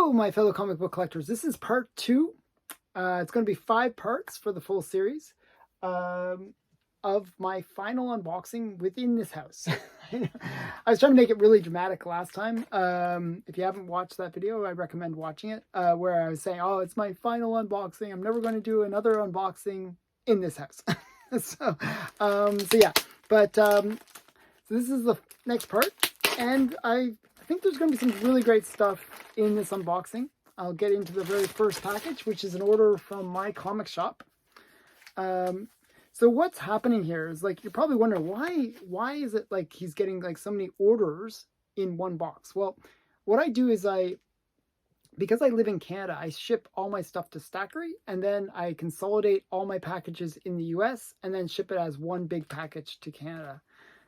Hello, my fellow comic book collectors. This is part 2. It's going to be 5 parts for the full series of my final unboxing within this house. I was trying to make it really dramatic last time. If you haven't watched that video, I recommend watching it, where I was saying, oh, it's my final unboxing. I'm never going to do another unboxing in this house. So yeah. But so this is the next part, and I think there's going to be some really great stuff in this unboxing. I'll get into the very first package, which is an order from my comic shop. So what's happening here is, like, you're probably wondering, why is it like he's getting like so many orders in one box? Well, what I do is because I live in Canada, I ship all my stuff to Stackry, and then I consolidate all my packages in the US and then ship it as one big package to Canada.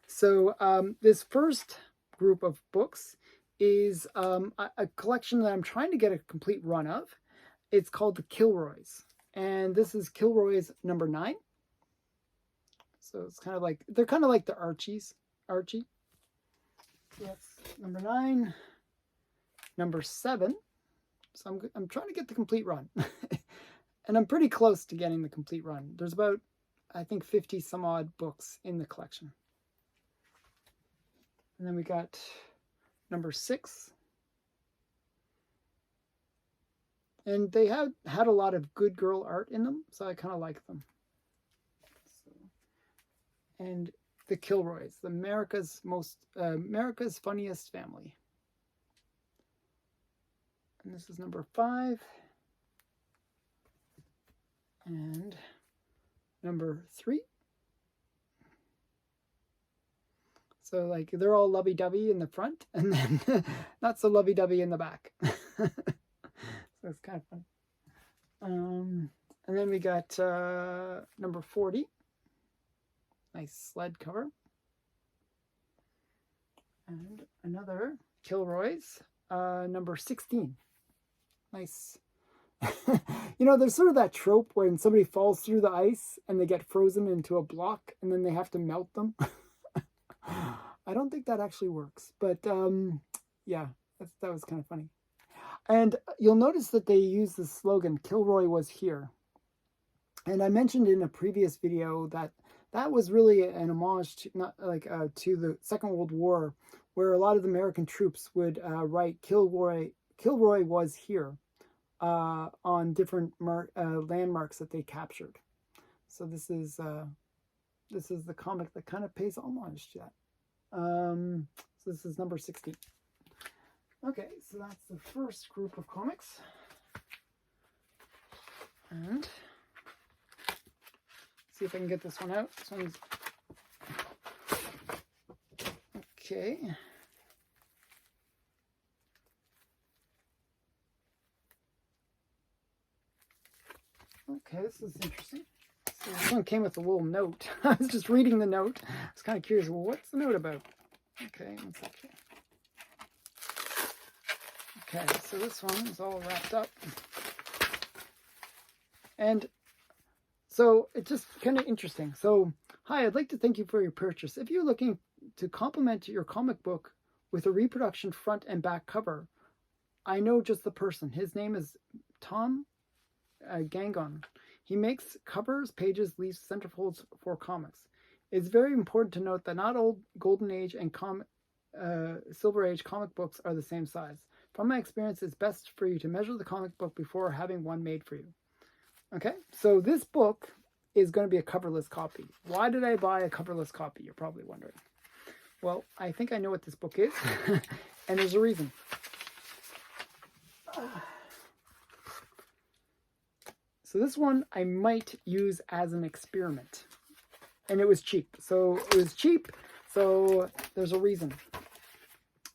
So this first group of books is a collection that I'm trying to get a complete run of. It's called the Kilroys, and this is Kilroys number 9. So it's kind of like, they're kind of like the Archie. Yes, number 9, number 7. So I'm trying to get the complete run, and I'm pretty close to getting the complete run. There's about, I think, 50 some odd books in the collection. And then we got number 6. And they had a lot of good girl art in them, so I kind of like them. So, and the Kilroys, America's funniest family. And this is number 5. And number 3. So, like, they're all lovey-dovey in the front, and then not so lovey-dovey in the back. So it's kind of fun. And then we got number 40. Nice sled cover. And another Kilroys, number 16. Nice. You know, there's sort of that trope when somebody falls through the ice and they get frozen into a block and then they have to melt them. I don't think that actually works, but yeah, that was kind of funny. And you'll notice that they use the slogan, Kilroy was here. And I mentioned in a previous video that was really an homage to, to the Second World War, where a lot of the American troops would write Kilroy was here on different landmarks that they captured. So this is the comic that kind of pays homage to that. So this is number 16. Okay, so that's the first group of comics. And see if I can get this one out. This one's okay. Okay, this is interesting. So this one came with a little note. I was just reading the note. I was kind of curious, well, what's the note about? Okay, one second. Okay, so this one is all wrapped up. And so it's just kind of interesting. So, hi, I'd like to thank you for your purchase. If you're looking to complement your comic book with a reproduction front and back cover, I know just the person. His name is Tom Gangon. He makes covers, pages, leaves, centerfolds for comics. It's very important to note that not all Golden Age and Silver Age comic books are the same size. From my experience, it's best for you to measure the comic book before having one made for you. Okay, so this book is going to be a coverless copy. Why did I buy a coverless copy? You're probably wondering. Well, I think I know what this book is, and there's a reason. So this one I might use as an experiment. And it was cheap. So it was cheap, so there's a reason.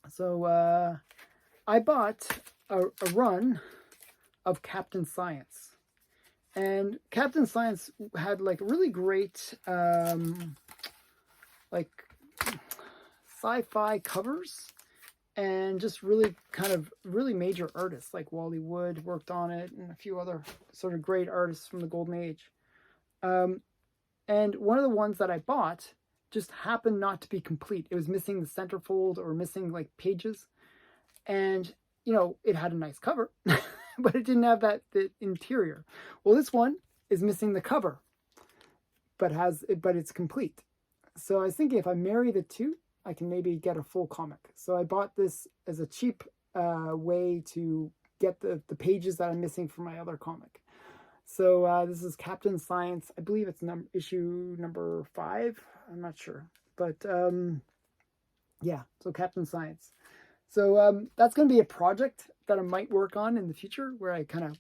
So I bought a run of Captain Science. And Captain Science had like really great like sci-fi covers, and just really kind of really major artists like Wally Wood worked on it, and a few other sort of great artists from the Golden Age. And one of the ones that I bought just happened not to be complete. It was missing the centerfold or missing like pages. And you know, it had a nice cover, but it didn't have the interior. Well, this one is missing the cover, but it's complete. So I was thinking if I marry the two, I can maybe get a full comic. So I bought this as a cheap way to get the pages that I'm missing from my other comic. So this is Captain Science. I believe it's issue number 5. I'm not sure, but yeah. So Captain Science. So that's going to be a project that I might work on in the future, where I kind of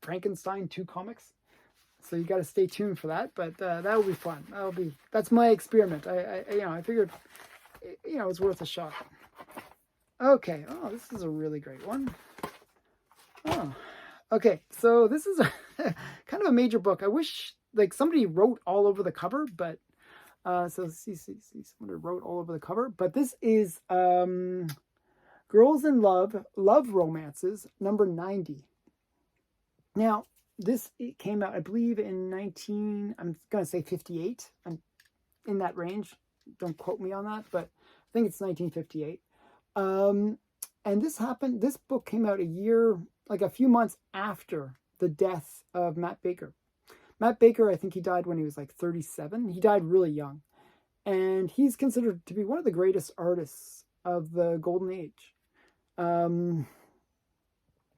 Frankenstein 2 comics. So you got to stay tuned for that. But that will be fun. That's my experiment. I figured, it's worth a shot. Okay. Oh, this is a really great one. Oh, okay. So this is kind of a major book. I wish like somebody wrote all over the cover, but so see, somebody wrote all over the cover. But this is Girls in Love Romances, number 90. Now, it came out, I believe, in I'm going to say 58. I'm in that range. Don't quote me on that, but I think it's 1958. And this book came out a few months after the death of Matt Baker. Matt Baker, I think he died when he was like 37. He died really young. And he's considered to be one of the greatest artists of the Golden Age.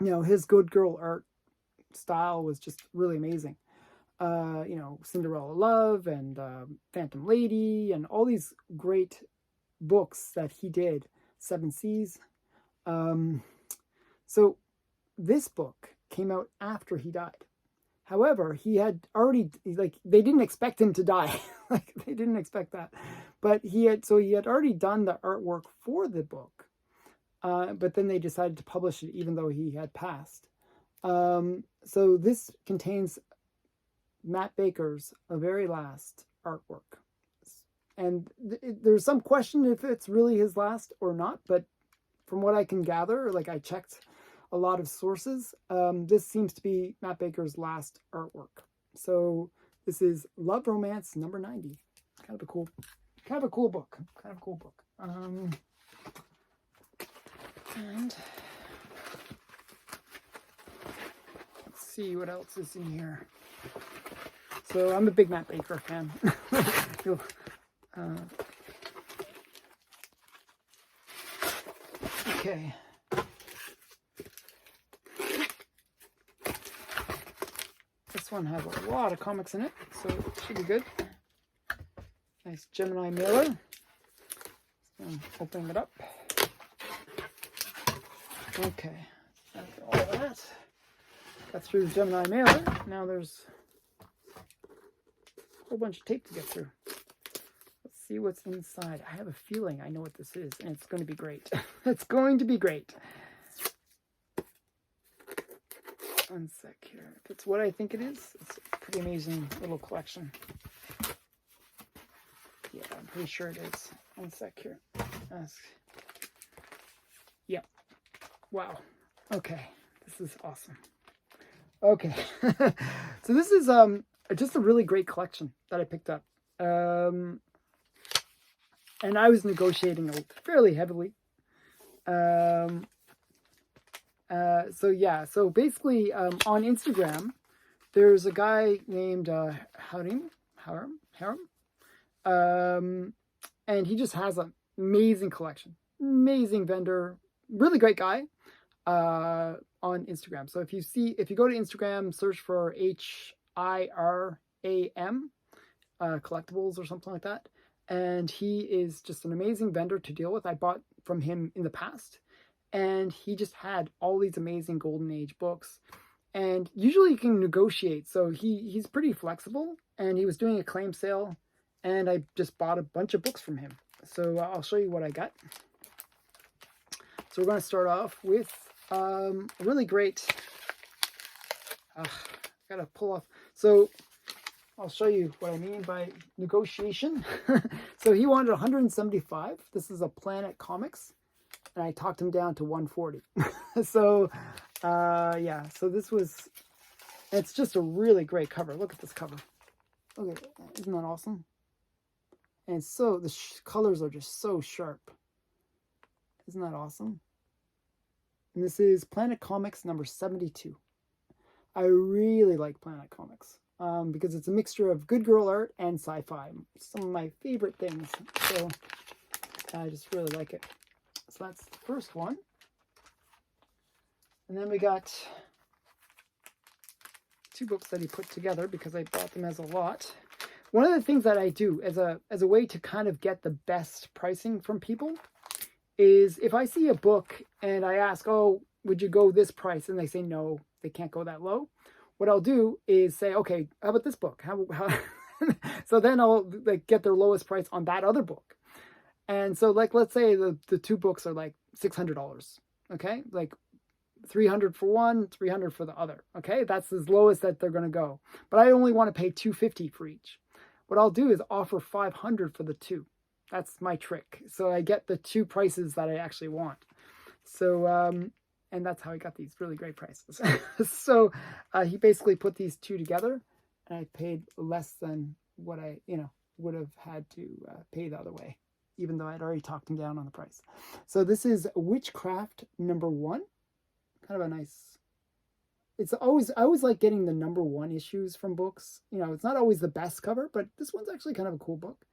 His good girl art style was just really amazing. Cinderella Love and Phantom Lady and all these great books that he did. Seven Seas. So this book came out after he died. However, he had already, they didn't expect him to die. They didn't expect that. But he had already done the artwork for the book. But then they decided to publish it even though he had passed. So this contains Matt Baker's very last artwork. And there's some question if it's really his last or not. But from what I can gather, I checked a lot of sources, this seems to be Matt Baker's last artwork. So this is Love Romance number 90. Kind of a cool book. And let's see what else is in here. So I'm a big Matt Baker fan. Okay. This one has a lot of comics in it, so it should be good. Nice Gemini mailer. Opening it up. Okay, after all of that, got through the Gemini mailer. Now there's a whole bunch of tape to get through. Let's see what's inside. I have a feeling I know what this is, and it's going to be great. It's going to be great. One sec here. If it's what I think it is, it's a pretty amazing little collection. Yeah, I'm pretty sure it is. One sec here. Yep. Wow. Okay. This is awesome. Okay. So this is just a really great collection that I picked up. And I was negotiating fairly heavily. So basically on Instagram, there's a guy named Harem, and he just has an amazing collection, amazing vendor, really great guy on Instagram. So if you go to Instagram, search for HIRAM collectibles or something like that, and he is just an amazing vendor to deal with. I bought from him in the past. And he just had all these amazing Golden Age books. And usually you can negotiate. So he's pretty flexible. And he was doing a claim sale. And I just bought a bunch of books from him. So I'll show you what I got. So we're going to start off with a really great... gotta pull off. So I'll show you what I mean by negotiation. So he wanted 175. This is a Planet Comics. And I talked him down to 140. So, yeah. So it's just a really great cover. Look at this cover. Okay, isn't that awesome? And so the colors are just so sharp. Isn't that awesome? And this is Planet Comics number 72. I really like Planet Comics because it's a mixture of good girl art and sci-fi. Some of my favorite things. So I just really like it. So that's the first one. And then we got 2 books that he put together because I bought them as a lot. One of the things that I do as a way to kind of get the best pricing from people is if I see a book and I ask, oh, would you go this price? And they say, no, they can't go that low. What I'll do is say, okay, how about this book? How So then I'll like get their lowest price on that other book. And so like, let's say the 2 books are like $600. Okay. Like 300 for one, 300 for the other. Okay. That's as lowest that they're going to go, but I only want to pay $250 for each. What I'll do is offer $500 for the 2. That's my trick. So I get the 2 prices that I actually want. So, and that's how I got these really great prices. So he basically put these 2 together and I paid less than what I, would have had to pay the other way, even though I'd already talked him down on the price. So this is Witchcraft number 1. Kind of a nice, I always like getting the number 1 issues from books. It's not always the best cover, but this one's actually kind of a cool book.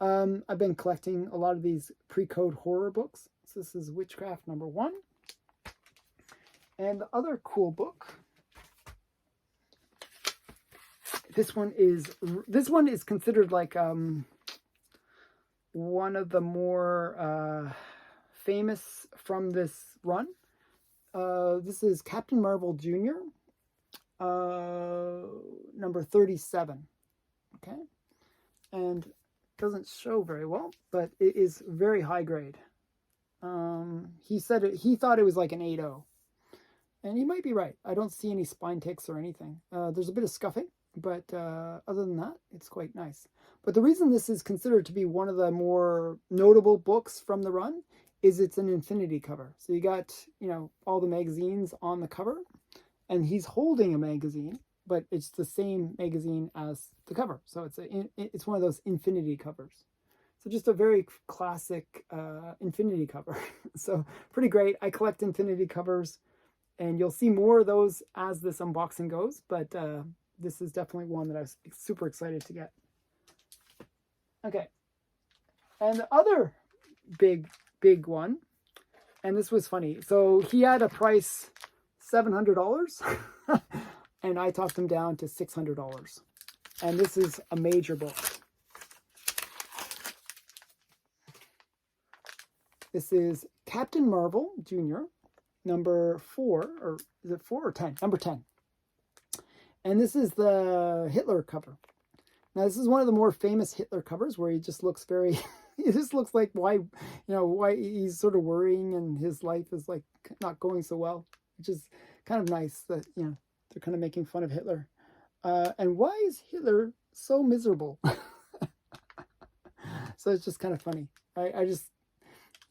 I've been collecting a lot of these pre-code horror books. So this is Witchcraft number 1. And the other cool book, this one is considered like one of the more famous from this run. This is Captain Marvel Jr. Number 37. Okay, and doesn't show very well, but it is very high grade. He thought it was like an 8.0. And he might be right. I don't see any spine ticks or anything. There's a bit of scuffing, but other than that, it's quite nice. But the reason this is considered to be one of the more notable books from the run is it's an infinity cover. So you got, all the magazines on the cover, and he's holding a magazine, but it's the same magazine as the cover. So it's one of those infinity covers. So just a very classic infinity cover. So pretty great. I collect infinity covers. And you'll see more of those as this unboxing goes, but this is definitely one that I was super excited to get. Okay. And the other big one, and this was funny. So he had a price $700, and I talked him down to $600. And this is a major book. This is Captain Marvel Jr., number 4, or is it 4 or 10? Number 10. And this is the Hitler cover. Now, this is one of the more famous Hitler covers where he just looks very, he just looks like why he's sort of worrying and his life is like not going so well, which is kind of nice that, they're kind of making fun of Hitler. And why is Hitler so miserable? So it's just kind of funny.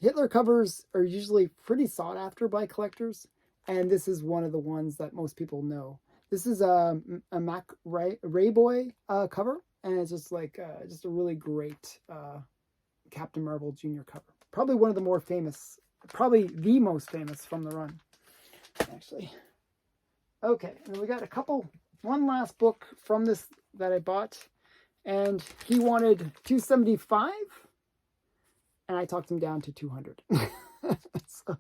Hitler covers are usually pretty sought after by collectors, and this is one of the ones that most people know. This is a Mac Rayboy cover, and it's just like just a really great Captain Marvel Jr. cover. Probably one of the more famous, probably the most famous from the run, actually. Okay, and we got one last book from this that I bought, and he wanted $275. And I talked him down to $200. So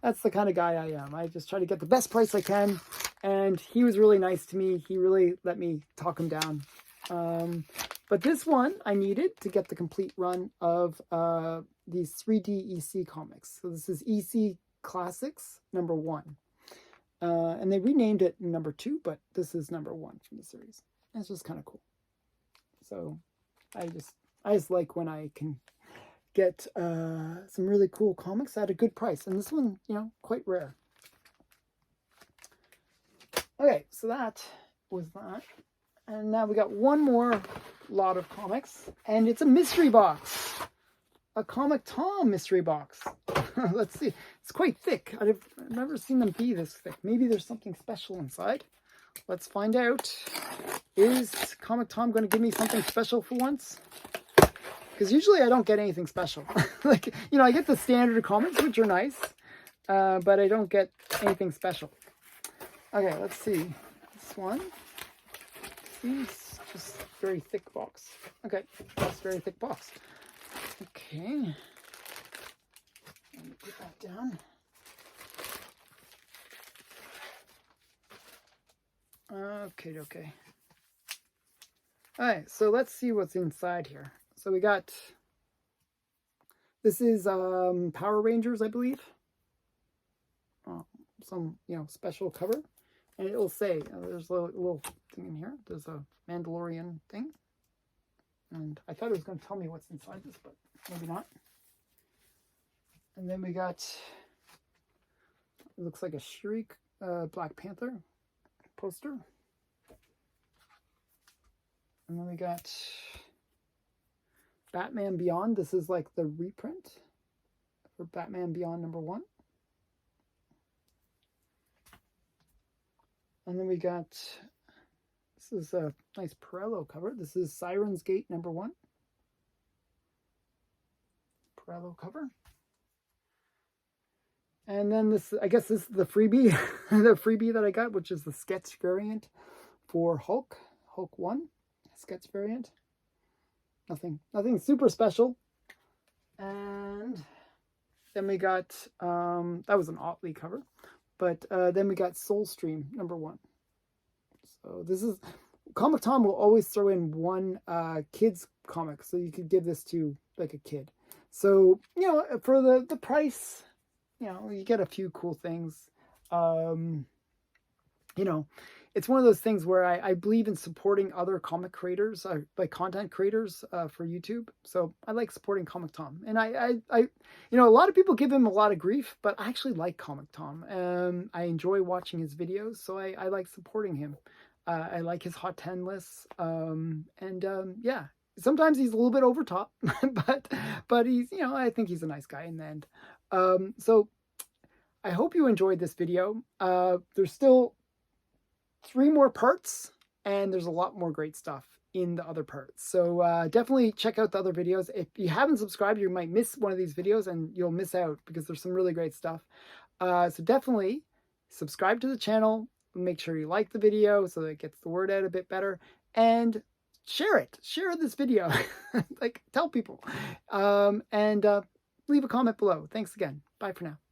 that's the kind of guy I am. I just try to get the best price I can. And he was really nice to me. He really let me talk him down. But this one I needed to get the complete run of these 3D EC comics. So this is EC Classics number 1. And they renamed it number 2, but this is number 1 from the series. And it's just kind of cool. So I just like when I can get some really cool comics at a good price, and this one, quite rare. Okay, so that was that, and now we got one more lot of comics, and it's a mystery box, a Comic Tom mystery box. Let's see, it's quite thick. I've never seen them be this thick. Maybe there's something special inside. Let's find out. Is Comic Tom going to give me something special for once? Because usually I don't get anything special. I get the standard comics, which are nice. but I don't get anything special. Okay, let's see. This one seems just very thick box. Okay, that's very thick box. Okay, let me put that down. Okay. All right, so let's see what's inside here. So we got, this is Power Rangers, I believe. Some, special cover. And it will say, there's a little thing in here. There's a Mandalorian thing. And I thought it was going to tell me what's inside this, but maybe not. And then we got, it looks like a Shriek Black Panther poster. And then we got Batman Beyond. This is like the reprint for Batman Beyond #1. And then we got, this is a nice Perello cover. This is Siren's Gate #1. Perello cover. And then this, I guess this is the freebie, the freebie that I got, which is the sketch variant for Hulk 1 sketch variant. Nothing super special. And then we got, that was an Otley cover, but then we got Soulstream #1. So this is, Comic Tom will always throw in one kid's comic, so you could give this to like a kid. So, for the price, you get a few cool things. It's one of those things where I believe in supporting other comic creators, like content creators for YouTube. So I like supporting Comic Tom. And I a lot of people give him a lot of grief, but I actually like Comic Tom. I enjoy watching his videos, so I like supporting him. I like his Hot 10 lists. Yeah, sometimes he's a little bit over top, but he's, I think he's a nice guy in the end. So I hope you enjoyed this video. There's still 3 more parts, and there's a lot more great stuff in the other parts. So definitely check out the other videos. If you haven't subscribed, you might miss one of these videos, and you'll miss out because there's some really great stuff. So definitely subscribe to the channel. Make sure you like the video so that it gets the word out a bit better, and share it. Share this video. Like, tell people. And leave a comment below. Thanks again. Bye for now.